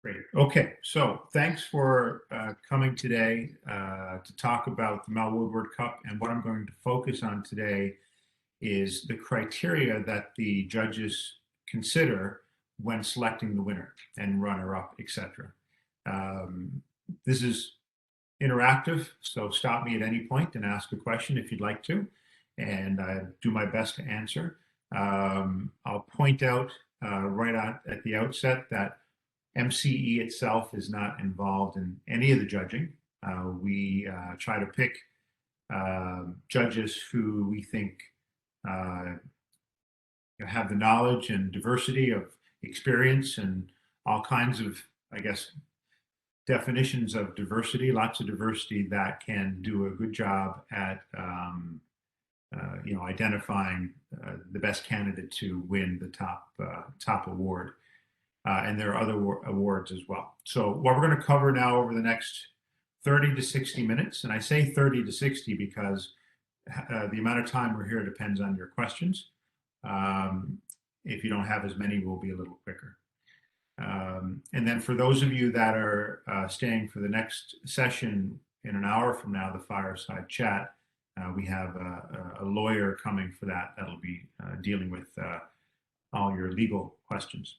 Great. Okay, so thanks for coming today to talk about the Mel Woodward Cup. And what I'm going to focus on today is the criteria that the judges consider when selecting the winner and runner-up, etc. Um, this is interactive, so stop me at any point and ask a question if you'd like to, and I do my best to answer. I'll point out right at the outset that MCE itself is not involved in any of the judging. We try to pick judges who we think uh, have the knowledge and diversity of experience and all kinds of, I guess, definitions of diversity, lots of diversity that can do a good job at, identifying the best candidate to win the top award. And there are other awards as well. So what we're going to cover now over the next 30 to 60 minutes, and I say 30 to 60 because the amount of time we're here depends on your questions. If you don't have as many, we'll be a little quicker. And then for those of you that are staying for the next session in an hour from now, the fireside chat, we have a lawyer coming for that that'll be dealing with all your legal questions.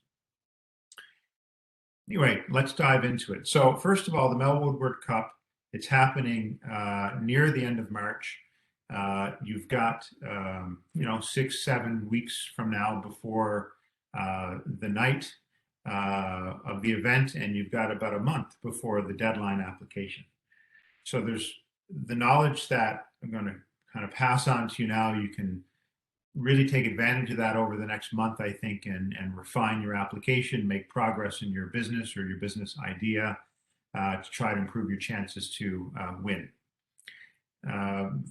Anyway, let's dive into it. So first of all, the Mel Woodward Cup, it's happening near the end of March. You've got, 6, 7 weeks from now before the night of the event, and you've got about a month before the deadline application. So there's the knowledge that I'm going to kind of pass on to you now. You can really take advantage of that over the next month, I think, and refine your application, make progress in your business or your business idea to try to improve your chances to win.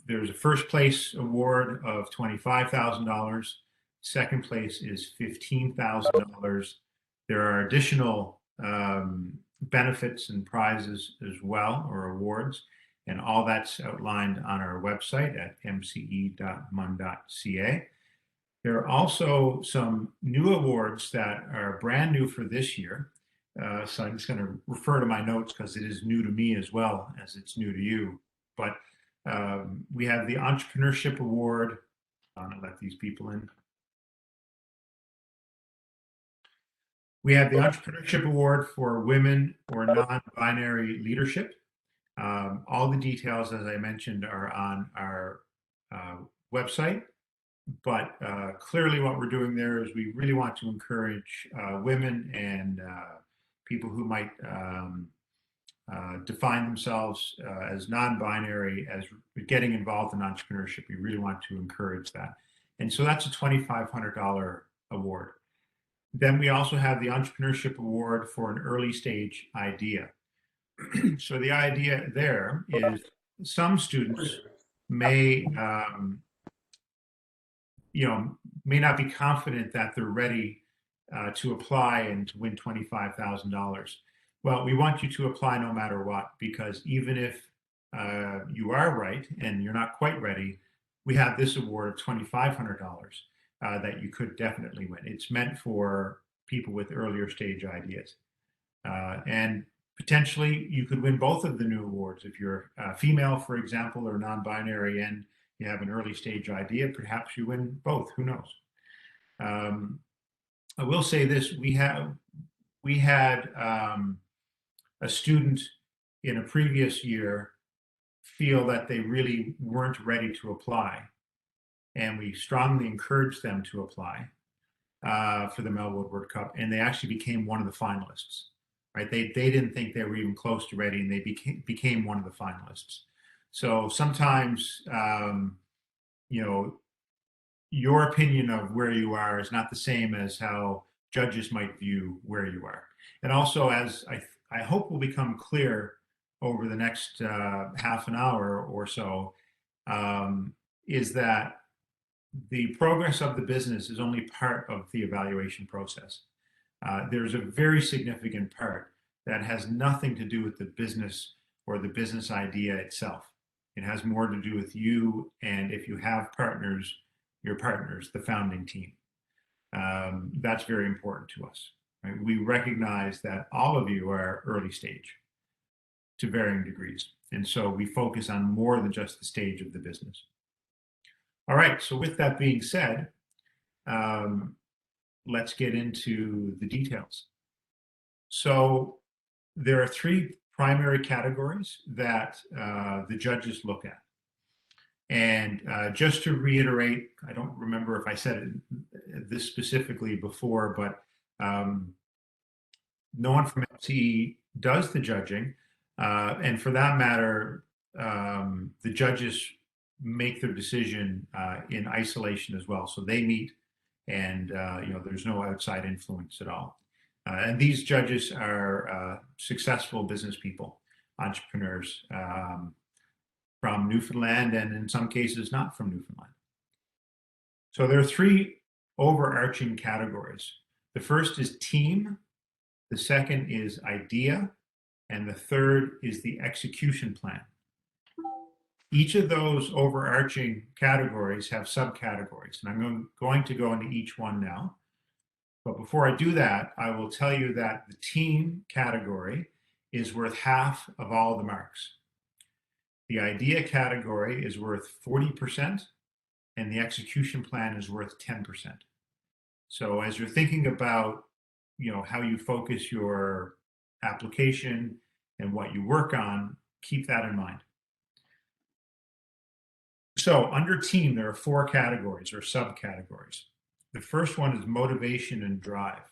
There's a first place award of $25,000. Second place is $15,000. There are additional benefits and prizes as well, or awards, and all that's outlined on our website at mce.mun.ca. There are also some new awards that are brand new for this year. So I'm just going to refer to my notes because it is new to me as well as it's new to you. But we have the Entrepreneurship Award. I'm going to let these people in. We have the Entrepreneurship Award for women or non-binary leadership. All the details, as I mentioned, are on our website. But clearly what we're doing there is we really want to encourage women and people who might define themselves as non-binary as getting involved in entrepreneurship. We really want to encourage that. And so that's a $2,500 award. Then we also have the Entrepreneurship Award for an early stage idea. So the idea there is some students may may not be confident that they're ready to apply and to win $25,000. Well, we want you to apply no matter what, because even if you are right and you're not quite ready, we have this award of $2,500 that you could definitely win. It's meant for people with earlier stage ideas. And potentially you could win both of the new awards. If you're female, for example, or non-binary, and you have an early stage idea, perhaps you win both. Who knows? I will say this: we had a student in a previous year feel that they really weren't ready to apply, and we strongly encouraged them to apply for the Mel Woodward Cup, and they actually became one of the finalists. Right? They didn't think they were even close to ready, and they became one of the finalists. So sometimes, your opinion of where you are is not the same as how judges might view where you are. And also, as I hope will become clear over the next half an hour or so, is that the progress of the business is only part of the evaluation process. There's a very significant part that has nothing to do with the business or the business idea itself. It has more to do with you, and if you have partners, your partners, the founding team. That's very important to us. right? We recognize that all of you are early stage to varying degrees. And so we focus on more than just the stage of the business. All right, so with that being said, let's get into the details. So there are three primary categories that the judges look at. And just to reiterate, I don't remember if I said this specifically before, but no one from MC does the judging. And for that matter, the judges make their decision in isolation as well. So they meet and there's no outside influence at all. And these judges are successful business people, entrepreneurs from Newfoundland, and in some cases not from Newfoundland. So there are three overarching categories. The first is team, the second is idea, and the third is the execution plan. Each of those overarching categories have subcategories, and I'm going to go into each one now. But before I do that, I will tell you that the team category is worth half of all the marks. The idea category is worth 40%, and the execution plan is worth 10%. So as you're thinking about, how you focus your application and what you work on, keep that in mind. So under team, there are four categories or subcategories. The first one is motivation and drive.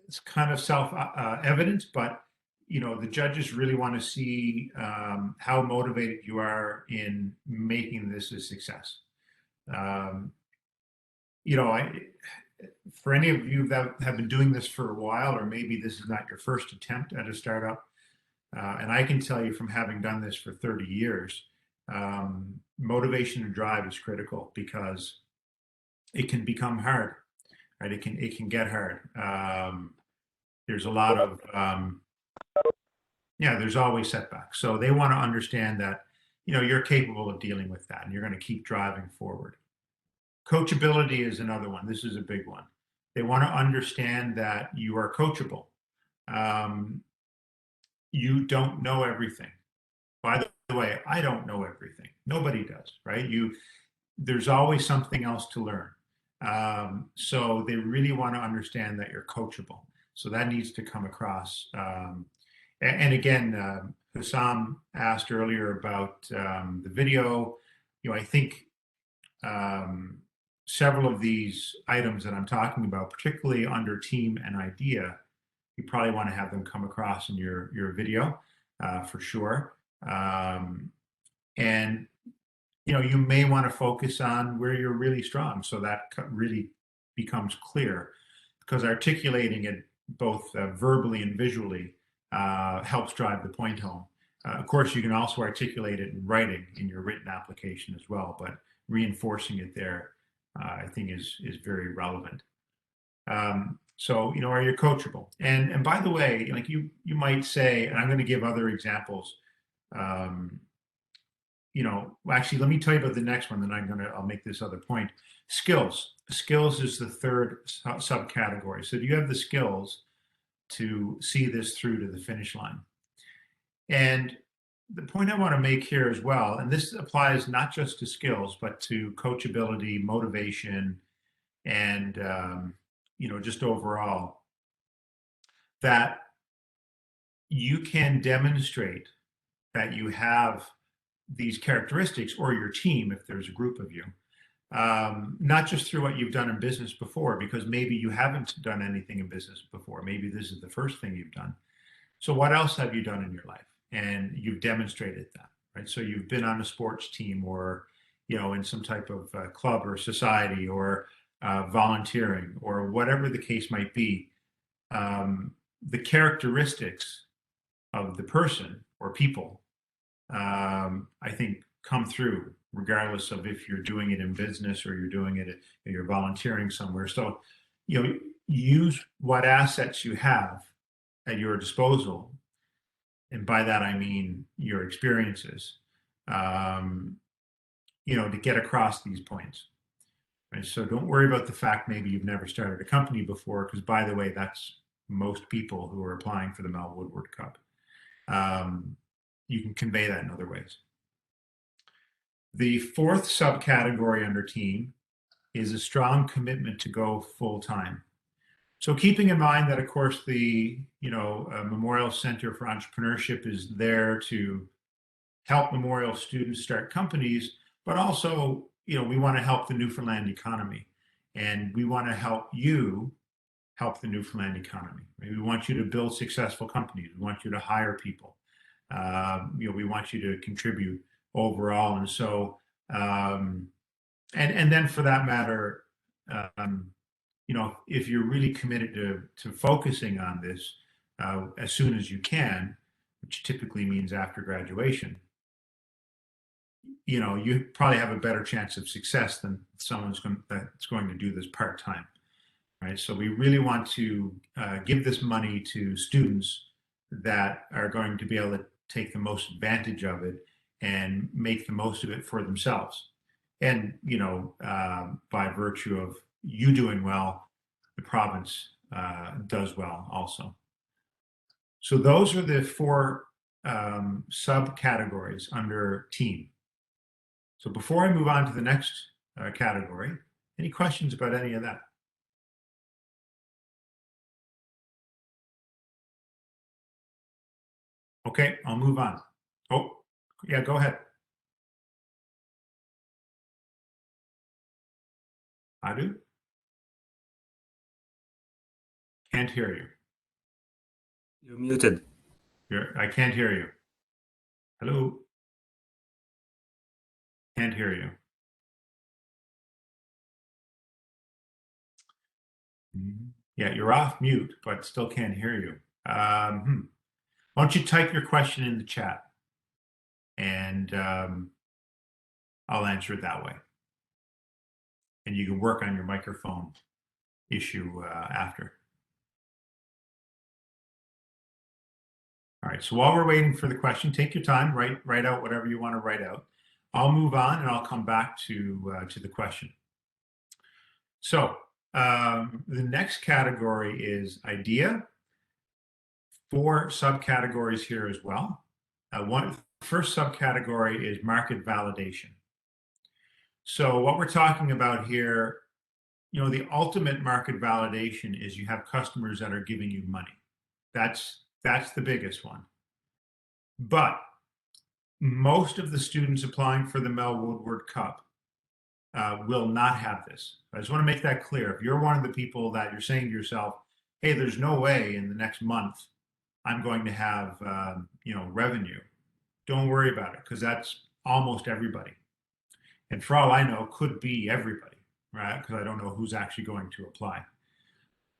It's kind of self-evident, but the judges really want to see how motivated you are in making this a success. For any of you that have been doing this for a while, or maybe this is not your first attempt at a startup, and I can tell you from having done this for 30 years, motivation and drive is critical because it can become hard, right? It can get hard. There's a lot of there's always setbacks. So they want to understand that you're capable of dealing with that, and you're going to keep driving forward. Coachability is another one. This is a big one. They want to understand that you are coachable. You don't know everything. By the way, I don't know everything. Nobody does, right? There's always something else to learn. So they really want to understand that you're coachable. So that needs to come across. And again, Hussam asked earlier about the video. I think several of these items that I'm talking about, particularly under team and idea, you probably want to have them come across in your video for sure. And you may want to focus on where you're really strong, so that really becomes clear, because articulating it both verbally and visually helps drive the point home. Of course, you can also articulate it in writing in your written application as well, but reinforcing it there, I think, is very relevant. So, are you coachable? And by the way, like you might say, and I'm going to give other examples. Actually, let me tell you about the next one, then I'll make this other point. Skills. Skills is the third subcategory. So do you have the skills to see this through to the finish line? And the point I want to make here as well, and this applies not just to skills, but to coachability, motivation, and just overall, that you can demonstrate that you have these characteristics, or your team, if there's a group of you, not just through what you've done in business before, because maybe you haven't done anything in business before. Maybe this is the first thing you've done. So what else have you done in your life? And you've demonstrated that, right? So you've been on a sports team, or, in some type of club or society, or volunteering, or whatever the case might be. The characteristics of the person or people, I think, come through regardless of if you're doing it in business or you're doing it, you're volunteering somewhere. So, use what assets you have at your disposal. And by that, I mean your experiences, to get across these points. Right? So don't worry about the fact maybe you've never started a company before, because by the way, that's most people who are applying for the Mel Woodward Cup. You can convey that in other ways. The fourth subcategory under team is a strong commitment to go full time. So keeping in mind that, of course, the Memorial Center for Entrepreneurship is there to help Memorial students start companies, but also, we want to help the Newfoundland economy, and we want to help you help the Newfoundland economy. We want you to build successful companies. We want you to hire people. We want you to contribute overall, and so, and then for that matter, um, if you're really committed to focusing on this as soon as you can, which typically means after graduation, you probably have a better chance of success than someone that's going to do this part-time, right? So we really want to give this money to students that are going to be able to take the most advantage of it and make the most of it for themselves. And, by virtue of you doing well, the province does well also. So those are the four subcategories under team. So before I move on to the next category, any questions about any of that? Okay, I'll move on. Oh, yeah, go ahead. I do. Can't hear you. You're muted. I can't hear you. Hello? Can't hear you. Yeah, you're off mute, but still can't hear you. Why don't you type your question in the chat, and I'll answer it that way. And you can work on your microphone issue after. All right, so while we're waiting for the question, take your time, write out whatever you want to write out. I'll move on and I'll come back to the question. So the next category is idea. 4 subcategories here as well. First subcategory is market validation. So what we're talking about here, the ultimate market validation is you have customers that are giving you money. That's the biggest one. But most of the students applying for the Mel Woodward Cup will not have this. I just want to make that clear. If you're one of the people that you're saying to yourself, hey, there's no way in the next month I'm going to have revenue, don't worry about it, because that's almost everybody. And for all I know, could be everybody, right? Because I don't know who's actually going to apply.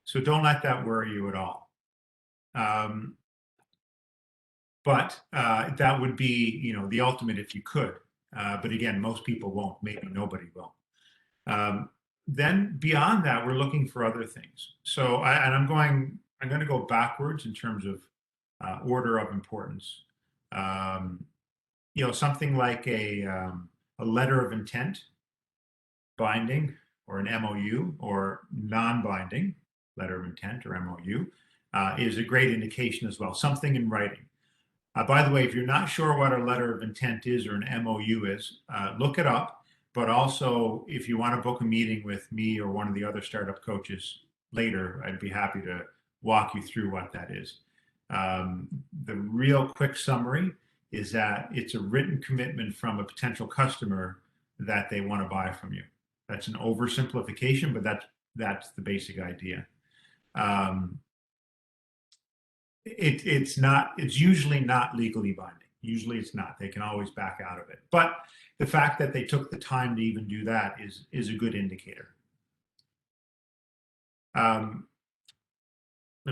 So don't let that worry you at all. But that would be, the ultimate if you could. But again, most people won't. Maybe nobody will. Then beyond that, we're looking for other things. So I'm going to go backwards in terms of order of importance. Something like a letter of intent, binding, or an MOU, or non-binding letter of intent or MOU, is a great indication as well. Something in writing. By the way, if you're not sure what a letter of intent is or an MOU is, look it up. But also, if you want to book a meeting with me or one of the other startup coaches later, I'd be happy to walk you through what that is. The real quick summary is that it's a written commitment from a potential customer that they want to buy from you. That's an oversimplification, but that's the basic idea. It's usually not legally binding. Usually it's not. They can always back out of it. But the fact that they took the time to even do that is a good indicator. Let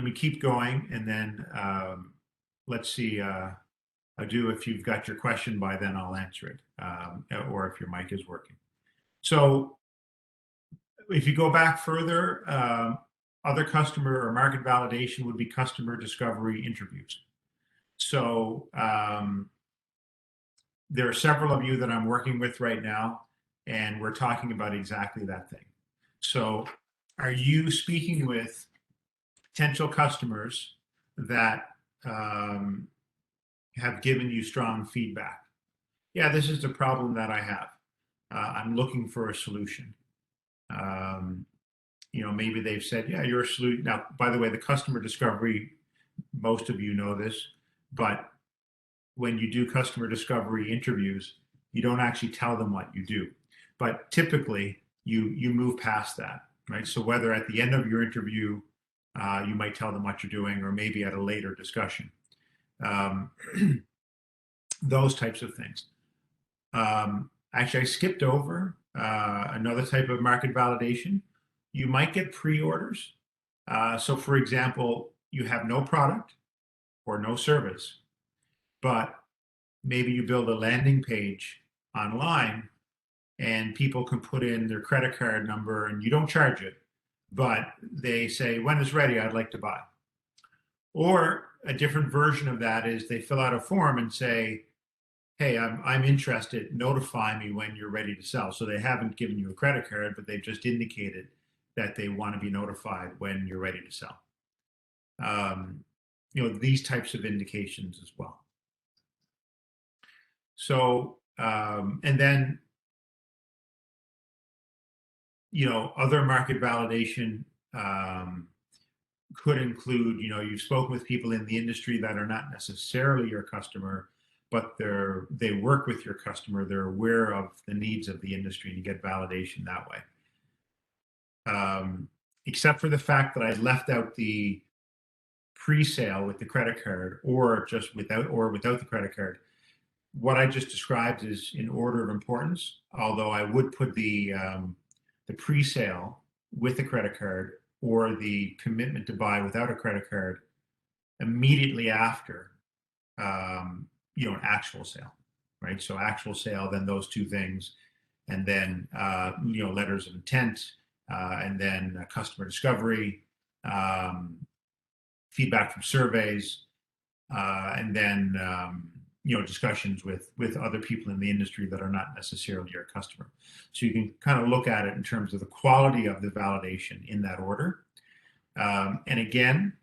me keep going, and then let's see. Adu, if you've got your question by then, I'll answer it, or if your mic is working. So if you go back further, other customer or market validation would be customer discovery interviews. So there are several of you that I'm working with right now and we're talking about exactly that thing. So, are you speaking with potential customers that have given you strong feedback? Yeah, this is the problem that I have. I'm looking for a solution. Um, maybe they've said, yeah, you're a solution. Now, by the way, the customer discovery, most of you know this, but when you do customer discovery interviews, you don't actually tell them what you do. But typically, you move past that, right? So whether at the end of your interview, you might tell them what you're doing, or maybe at a later discussion, um, those types of things. Actually, I skipped over another type of market validation. You might get pre-orders. So, for example, you have no product or no service, but maybe you build a landing page online and people can put in their credit card number and you don't charge it, but they say, when it's ready, I'd like to buy. Or a different version of that is they fill out a form and say, hey, I'm interested, notify me when you're ready to sell. So they haven't given you a credit card, but they've just indicated that they want to be notified when you're ready to sell. These types of indications as well. So, and then, other market validation could include, you've spoken with people in the industry that are not necessarily your customer, but they work with your customer. They're aware of the needs of the industry, and you get validation that way. Except for the fact that I left out the pre-sale with the credit card, or just without the credit card. What I just described is in order of importance, although I would put the pre-sale with the credit card, or the commitment to buy without a credit card, immediately after an actual sale, right? So actual sale, then those two things, and then letters of intent, and then customer discovery, feedback from surveys, and then discussions with other people in the industry that are not necessarily your customer. So you can kind of look at it in terms of the quality of the validation in that order. And again,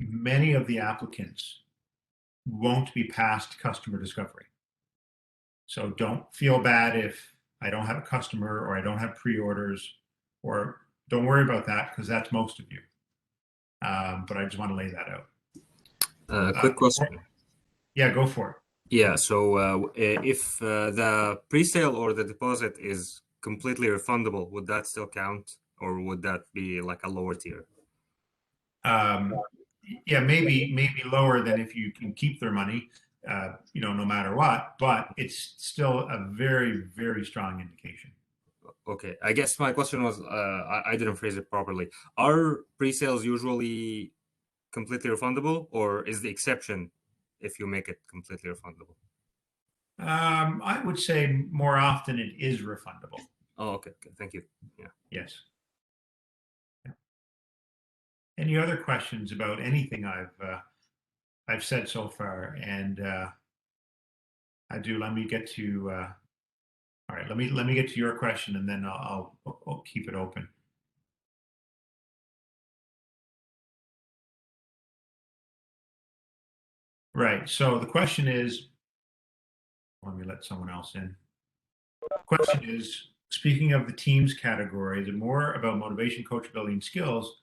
many of the applicants won't be past customer discovery. So don't feel bad if I don't have a customer, or I don't have pre-orders, or don't worry about that, because that's most of you. But I just want to lay that out. Quick question. Yeah, go for it. Yeah, so if the pre-sale or the deposit is completely refundable, would that still count, or would that be like a lower tier? Yeah, maybe lower than if you can keep their money, no matter what, but it's still a very, very strong indication. Okay, I guess my question was, I didn't phrase it properly. Are pre-sales usually completely refundable, or is the exception if you make it completely refundable? I would say more often it is refundable. Oh, okay, thank you. Yeah. Yes. Yeah. Any other questions about anything I've said so far? And I do. Let me get to. All right. Let me get to your question, and then I'll keep it open. Right. So the question is, let me let someone else in. The question is, speaking of the teams category, is it more about motivation, coachability, and skills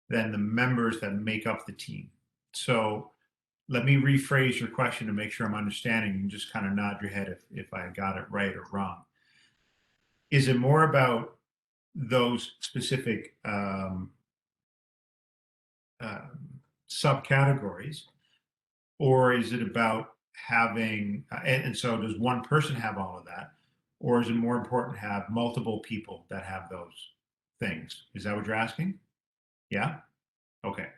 than the members that make up the team? So let me rephrase your question to make sure I'm understanding. You can just kind of nod your head if I got it right or wrong. Is it more about those specific subcategories, or is it about having, and so does one person have all of that, or is it more important to have multiple people that have those things? Is that what you're asking? Yeah? Okay.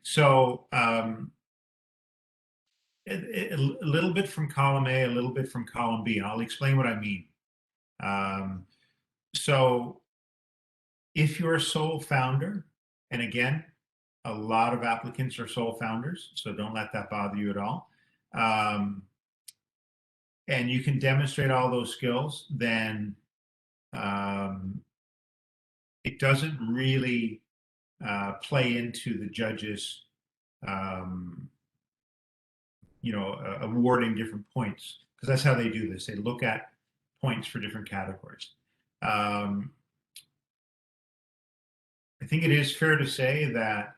So a little bit from column A, a little bit from column B, and I'll explain what I mean. So if you're a sole founder, and again, a lot of applicants are sole founders, so don't let that bother you at all. And you can demonstrate all those skills, then it doesn't really play into the judges, awarding different points, because that's how they do this. They look at points for different categories. I think it is fair to say that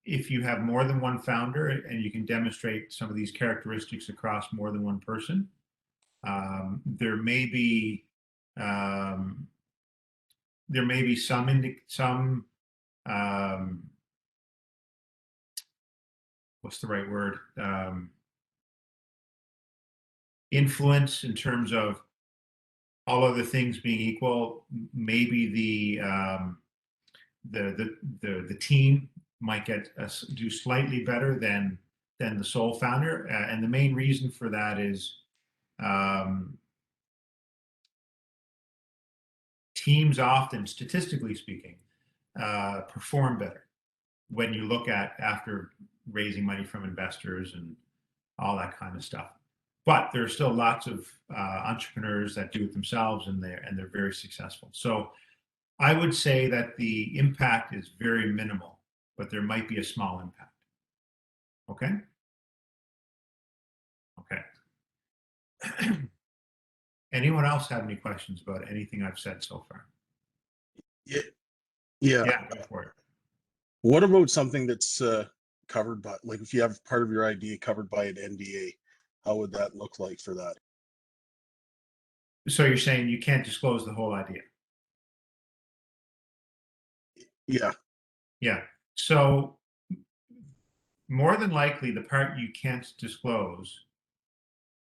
if you have more than one founder and you can demonstrate some of these characteristics across more than one person, there may be some what's the right word, influence in terms of all other things being equal. Maybe the team might do slightly better than the sole founder, and the main reason for that is teams often, statistically speaking, perform better when you look at after raising money from investors and all that kind of stuff. But there are still lots of entrepreneurs that do it themselves, and they're very successful. So I would say that the impact is very minimal, but there might be a small impact. Okay? Okay. Anyone else have any questions about anything I've said so far? Yeah. Yeah, go for it. What about something that's covered by, like if you have part of your idea covered by an NDA, how would that look like for that? So you're saying you can't disclose the whole idea? Yeah. Yeah. So more than likely, the part you can't disclose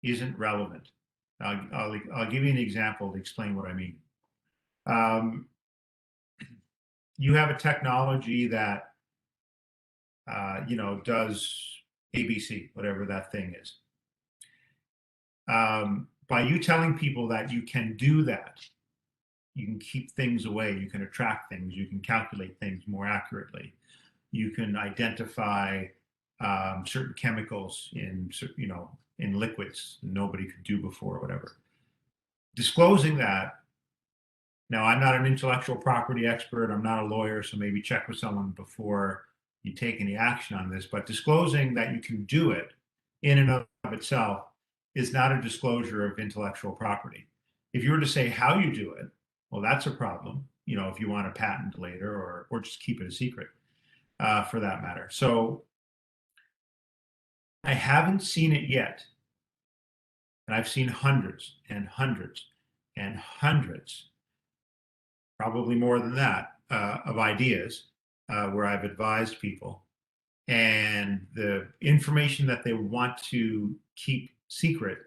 isn't relevant. I'll give you an example to explain what I mean. You have a technology that does ABC, whatever that thing is. By you telling people that you can do that, you can keep things away, you can attract things, you can calculate things more accurately, you can identify certain chemicals in liquids nobody could do before, whatever. Disclosing that, now I'm not an intellectual property expert, I'm not a lawyer, so maybe check with someone before you take any action on this, but disclosing that you can do it in and of itself is not a disclosure of intellectual property. If you were to say how you do it, well, that's a problem, if you want a patent later or just keep it a secret, for that matter. So I haven't seen it yet, and I've seen hundreds and hundreds and hundreds, probably more than that, of ideas where I've advised people, and the information that they want to keep secret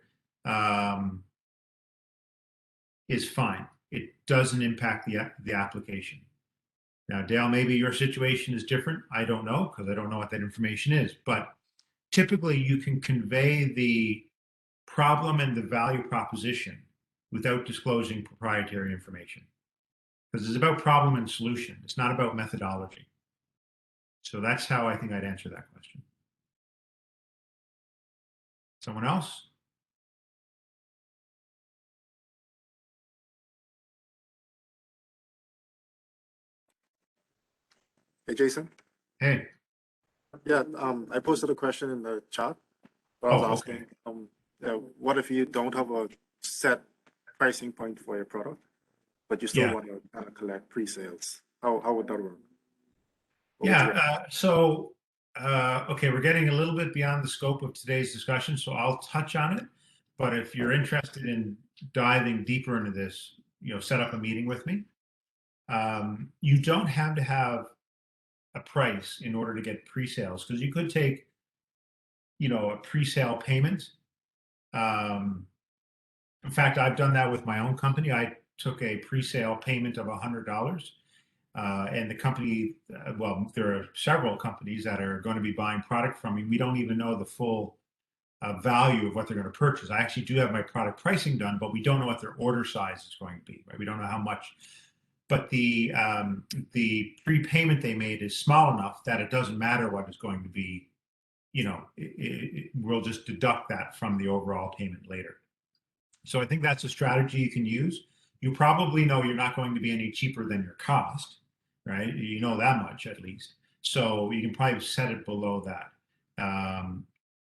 is fine. It doesn't impact the application. Now, Dale, maybe your situation is different. I don't know, because I don't know what that information is. But typically, you can convey the problem and the value proposition without disclosing proprietary information, because it's about problem and solution. It's not about methodology. So that's how I think I'd answer that question. Someone else? Hey, Jason. Hey. Yeah, I posted a question in the chat. I was asking, what if you don't have a set pricing point for your product, but you still want to collect pre-sales? How would that work? Okay, we're getting a little bit beyond the scope of today's discussion, so I'll touch on it. But if you're interested in diving deeper into this, set up a meeting with me. You don't have to have a price in order to get pre-sales, because you could take, a pre-sale payment. In fact, I've done that with my own company. I took a pre-sale payment of $100. And the company, there are several companies that are going to be buying product from me. We don't even know the full value of what they're going to purchase. I actually do have my product pricing done, but we don't know what their order size is going to be. Right? We don't know how much. But the prepayment they made is small enough that it doesn't matter what it's going to be. We'll just deduct that from the overall payment later. So I think that's a strategy you can use. you probably know you're not going to be any cheaper than your cost, right? You know that much at least. So you can probably set it below that.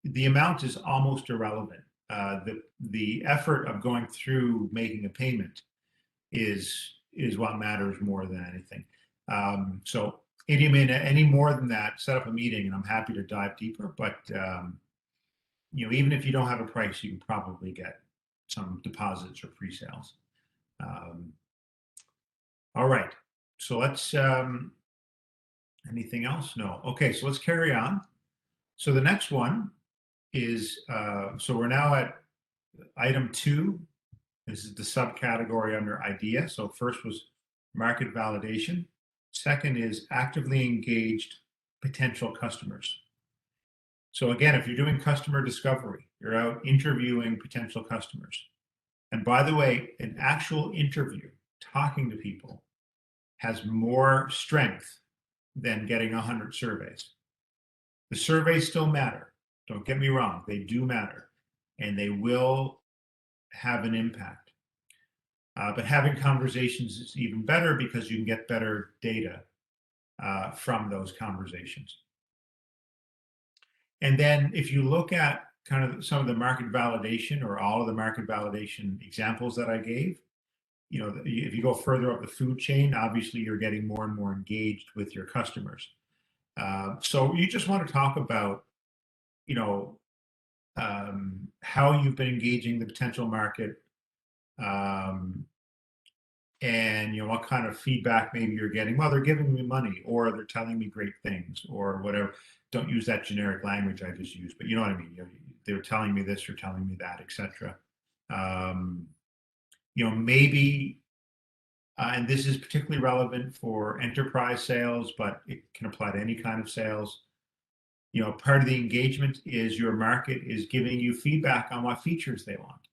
The amount is almost irrelevant. The effort of going through making a payment is what matters more than anything. So any more than that, set up a meeting, and I'm happy to dive deeper. But even if you don't have a price, you can probably get some deposits or pre-sales. All right. So let's. Anything else? No. Okay. So let's carry on. So the next one is. So we're now at item 2. This is the subcategory under idea. So first was market validation. Second is actively engaged potential customers. So again, if you're doing customer discovery, you're out interviewing potential customers. And by the way, an actual interview, talking to people, has more strength than getting 100 surveys. The surveys still matter. Don't get me wrong, they do matter, and they will have an impact. But having conversations is even better because you can get better data from those conversations. And then if you look at kind of some of the market validation or all of the market validation examples that I gave, if you go further up the food chain, obviously you're getting more and more engaged with your customers. So you just want to talk about, how you've been engaging the potential market, and what kind of feedback maybe you're getting. Well, they're giving me money, or they're telling me great things, or whatever. Don't use that generic language I just used, but you know what I mean. They're telling me this, or telling me that, etc. Maybe, and this is particularly relevant for enterprise sales, but it can apply to any kind of sales. Part of the engagement is your market is giving you feedback on what features they want,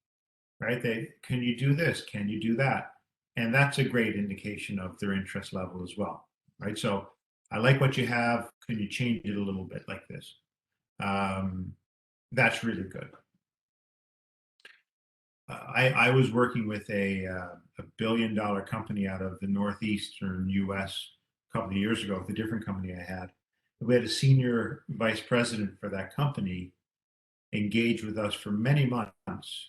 right? Can you do this? Can you do that? And that's a great indication of their interest level as well, right? So I like what you have. Can you change it a little bit like this? That's really good. I was working with a billion-dollar company out of the northeastern U.S. a couple of years ago with a different company I had. We had a senior vice president for that company engage with us for many months,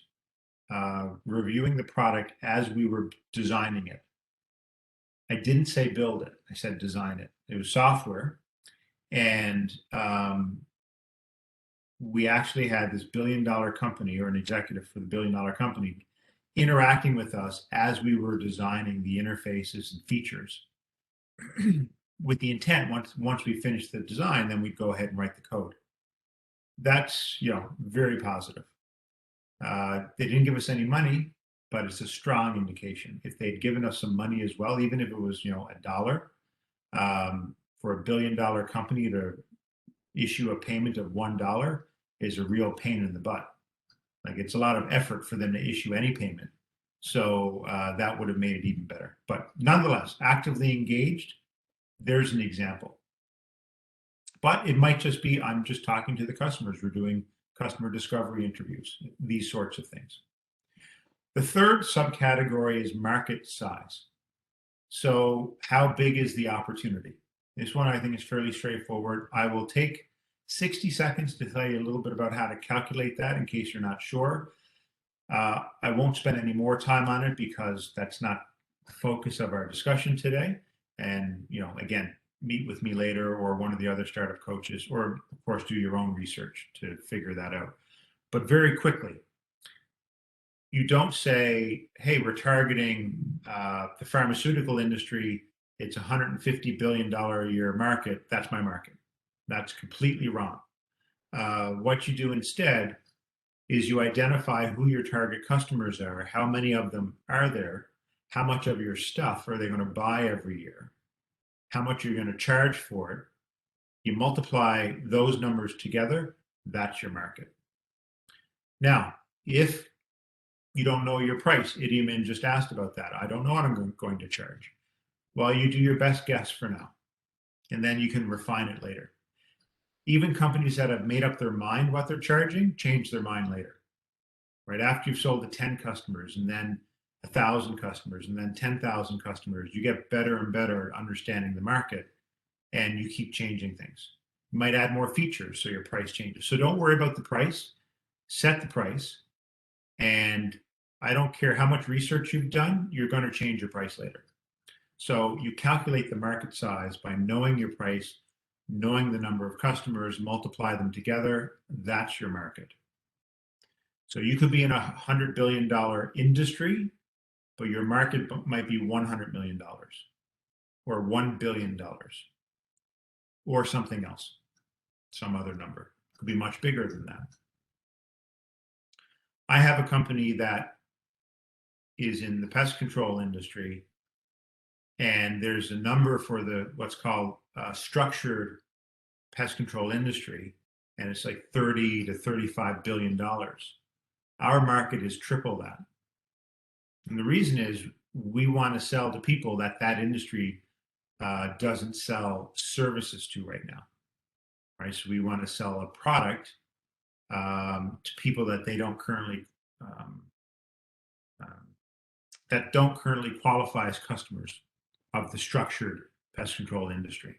reviewing the product as we were designing it. I didn't say build it. I said design it. It was software. And we actually had this billion-dollar company, or an executive for the billion-dollar company, interacting with us as we were designing the interfaces and features with the intent, once we finished the design, then we'd go ahead and write the code. That's, very positive. They didn't give us any money, but it's a strong indication. If they'd given us some money as well, even if it was, $1, for a billion-dollar company to issue a payment of $1 is a real pain in the butt. Like, it's a lot of effort for them to issue any payment. So that would have made it even better. But nonetheless, actively engaged, there's an example. But it might just be, I'm just talking to the customers. We're doing customer discovery interviews, these sorts of things. The third subcategory is market size. So how big is the opportunity? This one I think is fairly straightforward. I will take 60 seconds to tell you a little bit about how to calculate that in case you're not sure. I won't spend any more time on it because that's not the focus of our discussion today. And, again, meet with me later or one of the other startup coaches, or of course do your own research to figure that out. But very quickly, you don't say, hey, we're targeting the pharmaceutical industry. It's a $150 billion a year market. That's my market. That's completely wrong. What you do instead is you identify who your target customers are, how many of them are there, how much of your stuff are they going to buy every year, how much you're going to charge for it. You multiply those numbers together, that's your market. Now, if you don't know your price, Idiomin just asked about that. I don't know what I'm going to charge. Well, you do your best guess for now, and then you can refine it later. Even companies that have made up their mind what they're charging, change their mind later. Right after you've sold to 10 customers, and then 1,000 customers, and then 10,000 customers. You get better and better at understanding the market, and you keep changing things. You might add more features, so your price changes. So don't worry about the price. Set the price, and I don't care how much research you've done, you're going to change your price later. So you calculate the market size by knowing your price, knowing the number of customers, multiply them together. That's your market. So you could be in $100 billion industry, but your market might be $100 million or $1 billion or something else, some other number. It could be much bigger than that. I have a company that is in the pest control industry, and there's a number for the what's called structured pest control industry, and it's like $30 to $35 billion. Our market is triple that. And the reason is we want to sell to people that industry doesn't sell services to right now, right? So we want to sell a product to people that they don't currently qualify as customers of the structured pest control industry.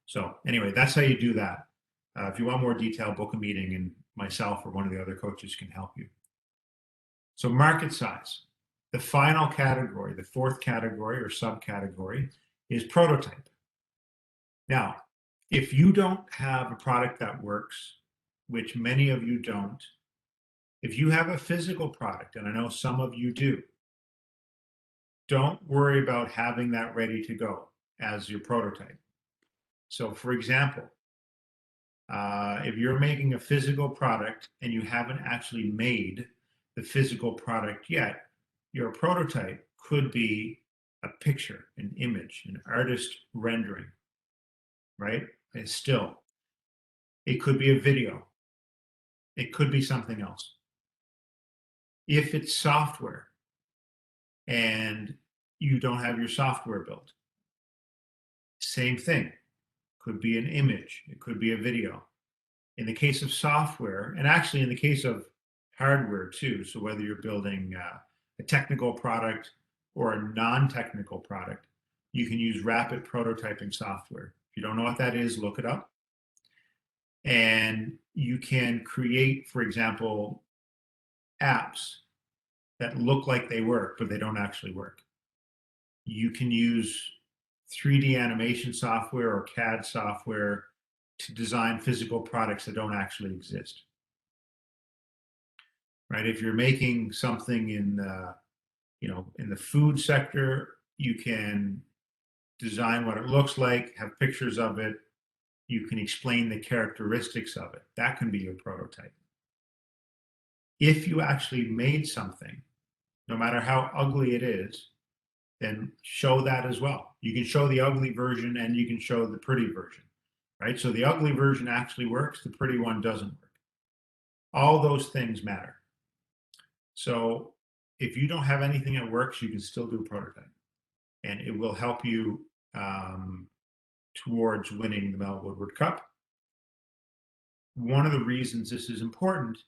So anyway, that's how you do that. If you want more detail, book a meeting, and myself or one of the other coaches can help you. So market size. The final category, the fourth category or subcategory, is prototype. Now, if you don't have a product that works, which many of you don't, if you have a physical product, and I know some of you do, don't worry about having that ready to go as your prototype. So for example, if you're making a physical product and you haven't actually made the physical product yet, your prototype could be a picture, an image, an artist rendering, right? A still. It could be a video. It could be something else. If it's software and you don't have your software built, same thing. Could be an image. It could be a video. In the case of software, and actually in the case of hardware too, so whether you're building a technical product or a non-technical product, you can use rapid prototyping software. If you don't know what that is, look it up. And you can create, for example, apps that look like they work, but they don't actually work. You can use 3D animation software or CAD software to design physical products that don't actually exist. Right? If you're making something in the food sector, you can design what it looks like, have pictures of it. You can explain the characteristics of it. That can be your prototype. If you actually made something, no matter how ugly it is, then show that as well. You can show the ugly version and you can show the pretty version, right? So the ugly version actually works, the pretty one doesn't work. All those things matter. So if you don't have anything that works, you can still do a prototype, and it will help you towards winning the Mel Woodward Cup. One of the reasons this is important,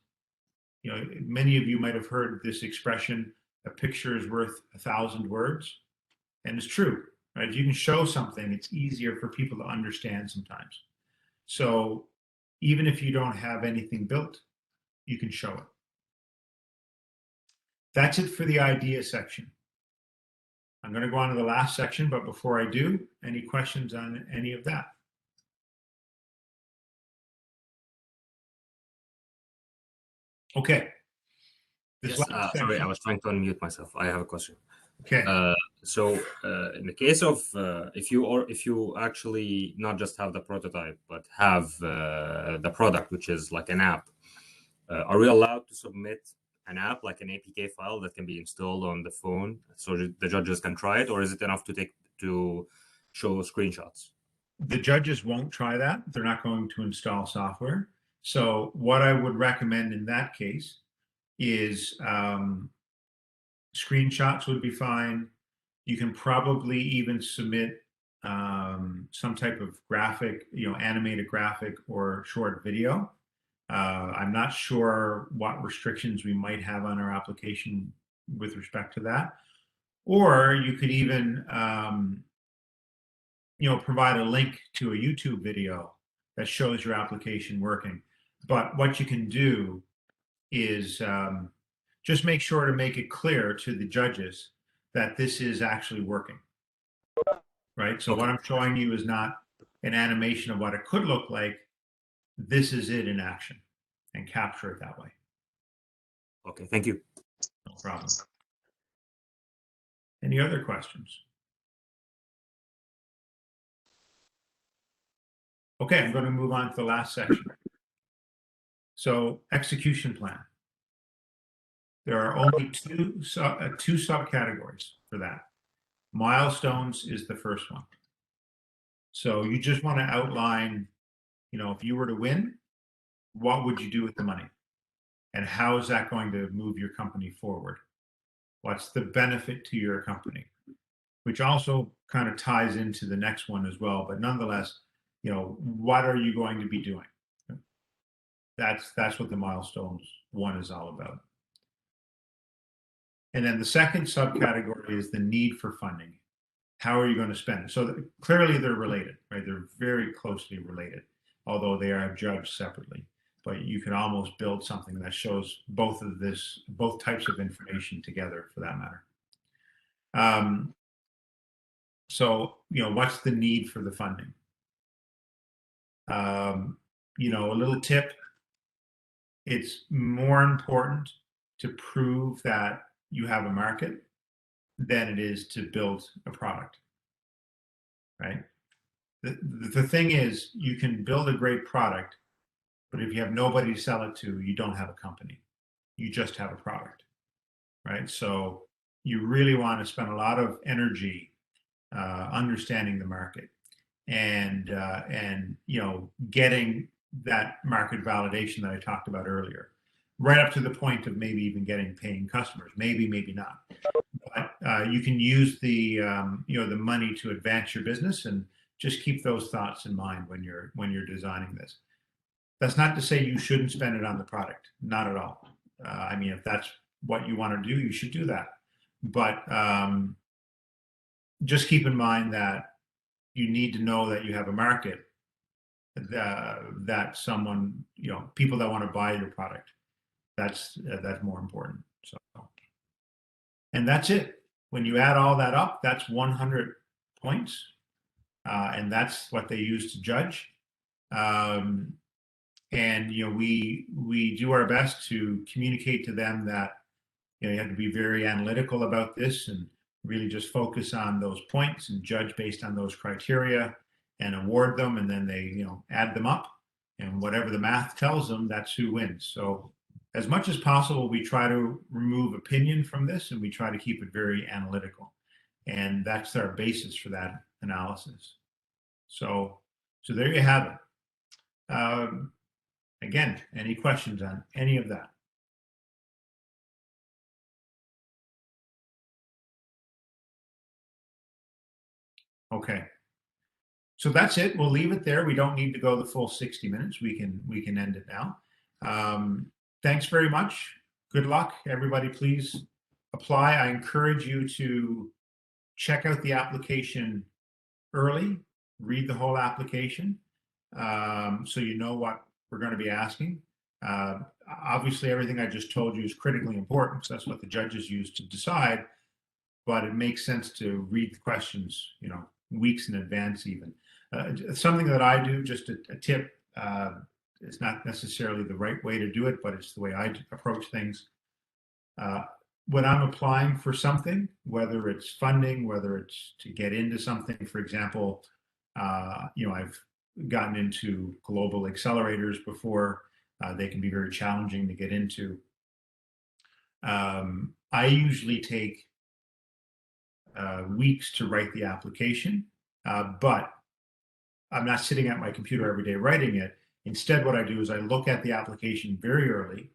many of you might have heard this expression, a picture is worth 1,000 words. And it's true, right? If you can show something, it's easier for people to understand sometimes. So even if you don't have anything built, you can show it. That's it for the idea section. I'm going to go on to the last section, but before I do, any questions on any of that? Okay. Yes, sorry, I was trying to unmute myself. I have a question. Okay. So in the case of if you actually not just have the prototype but have the product, which is like an app, are we allowed to submit an app like an APK file that can be installed on the phone so the judges can try it, or is it enough to show screenshots? The judges won't try that. They're not going to install software. So what I would recommend in that case is screenshots would be fine. You can probably even submit some type of graphic, animated graphic or short video. I'm not sure what restrictions we might have on our application with respect to that. Or you could even, provide a link to a YouTube video that shows your application working. But what you can do is just make sure to make it clear to the judges that this is actually working, right? So what I'm showing you is not an animation of what it could look like. This is it in action, and capture it that way. Okay, thank you. No problem. Any other questions? Okay, I'm going to move on to the last section. So, execution plan. There are only two subcategories for that. Milestones is the first one. So you just want to outline, if you were to win, what would you do with the money? And how is that going to move your company forward? What's the benefit to your company? Which also kind of ties into the next one as well. But nonetheless, what are you going to be doing? That's what the milestones one is all about. And then the second subcategory is the need for funding. How are you going to spend it? So clearly they're related, right? They're very closely related, although they are judged separately. But you can almost build something that shows both types of information together, for that matter. So what's the need for the funding? A little tip: it's more important to prove that you have a market than it is to build a product, right? The thing is, you can build a great product, but if you have nobody to sell it to, you don't have a company. You just have a product, right? So you really want to spend a lot of energy understanding the market and getting that market validation that I talked about earlier, right up to the point of maybe even getting paying customers. Maybe not. But you can use the the money to advance your business, and just keep those thoughts in mind when you're designing this. That's not to say you shouldn't spend it on the product. Not at all. I mean, if that's what you want to do, you should do that. But just keep in mind that you need to know that you have a market, that someone, people that want to buy your product. That's more important. So, and that's it. When you add all that up, that's 100 points, and that's what they use to judge. And we do our best to communicate to them that you have to be very analytical about this and really just focus on those points and judge based on those criteria and award them, and then they add them up, and whatever the math tells them, that's who wins. So as much as possible, we try to remove opinion from this, and we try to keep it very analytical, and that's our basis for that analysis. So there you have it. Again, any questions on any of that? Okay. So that's it. We'll leave it there. We don't need to go the full 60 minutes. We can end it now. Thanks very much. Good luck, everybody. Please apply. I encourage you to check out the application early, read the whole application, so you know what we're going to be asking. Obviously, everything I just told you is critically important, because that's what the judges use to decide. But it makes sense to read the questions, weeks in advance even. Something that I do, just a tip, it's not necessarily the right way to do it, but it's the way I approach things. When I'm applying for something, whether it's funding, whether it's to get into something, for example, I've gotten into global accelerators before. They can be very challenging to get into. I usually take weeks to write the application, but I'm not sitting at my computer every day writing it. Instead, what I do is I look at the application very early,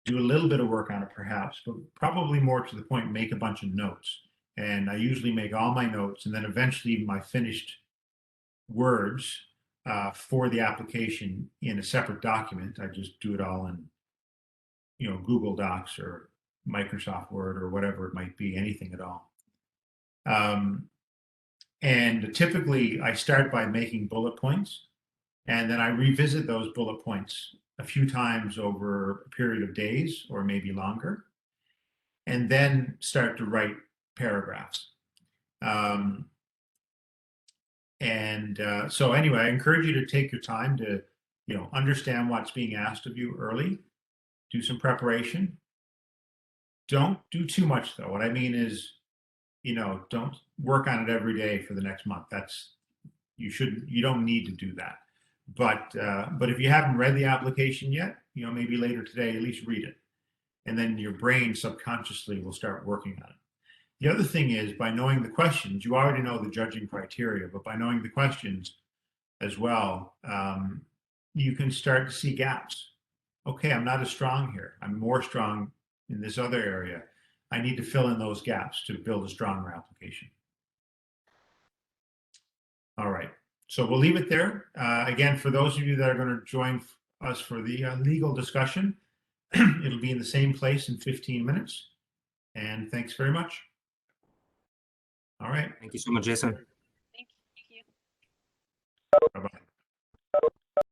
do a little bit of work on it perhaps, but probably more to the point, make a bunch of notes. And I usually make all my notes, and then eventually my finished words for the application in a separate document. I just do it all in Google Docs or Microsoft Word or whatever it might be, anything at all. And typically I start by making bullet points, and then I revisit those bullet points a few times over a period of days or maybe longer, and then start to write paragraphs. So anyway, I encourage you to take your time to, understand what's being asked of you early, do some preparation. Don't do too much though. What I mean is, don't work on it every day for the next month. You don't need to do that. But if you haven't read the application yet, maybe later today, at least read it. And then your brain subconsciously will start working on it. The other thing is, by knowing the questions, you already know the judging criteria, but by knowing the questions as well, you can start to see gaps. Okay, I'm not as strong here. I'm more strong in this other area. I need to fill in those gaps to build a stronger application. All right, so we'll leave it there. Again, for those of you that are going to join us for the legal discussion, it'll be in the same place in 15 minutes. And thanks very much. All right. Thank you so much, Jason. Thank you. Bye-bye.